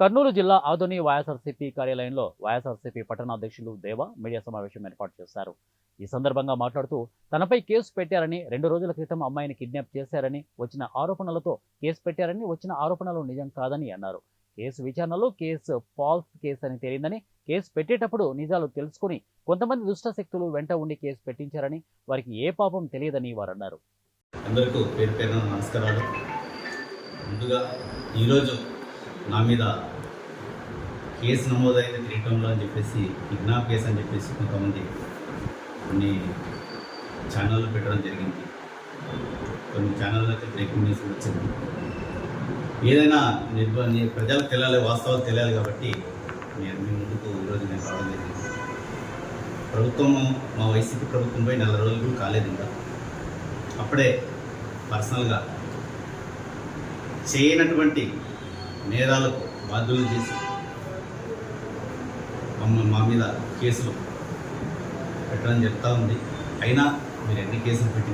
కర్నూలు జిల్లా ఆదోని వైఎస్ఆర్సీపీ కార్యాలయంలో వైఎస్ఆర్సీపీ పట్టణాధ్యక్షులు దేవ మీడియా సమావేశం ఏర్పాటు చేశారు. ఈ సందర్భంగా మాట్లాడుతూ తనపై కేసు పెట్టారని, 2 రోజుల క్రితం అమ్మాయిని కిడ్నాప్ చేశారని, వచ్చిన ఆరోపణలతో కేసు పెట్టారని, వచ్చిన ఆరోపణలు నిజం కాదని అన్నారు. కేసు విచారణలో కేసు ఫాల్స్ కేసు అని తేలిందని, కేసు పెట్టేటప్పుడు నిజాలు తెలుసుకుని కొంతమంది దుష్ట శక్తులు వెంట ఉండి కేసు పెట్టించారని, వారికి ఏ పాపం తెలియదని వారన్నారు. అందరికీ పేరు పేరున నమస్కారాలు. ముందుగా ఈరోజు నా మీద కేసు నమోదైంది తిరగటంలో అని చెప్పేసి, కిడ్నాప్ కేసు అని చెప్పేసి కొంతమంది కొన్ని ఛానళ్ళు పెట్టడం జరిగింది. కొన్ని ఛానళ్ళలో అయితే బ్రేకింగ్ న్యూస్ వచ్చింది. ఏదైనా ప్రజలకు తెలియాలి, వాస్తవాలు తెలియాలి కాబట్టి నేను మీ ముందుకు ఈరోజు నేను రావడం జరిగింది. ప్రభుత్వము మా వైసీపీ ప్రభుత్వం పోయి 4 రోజులు కాలేదు. ఇంకా అప్పుడే పర్సనల్గా చేయనటువంటి నేరాలకు బాధ్యులు చేసి మా మీద కేసులు పెట్టడం చెప్తా ఉంది. అయినా మీరు ఎన్ని కేసులు పెట్టి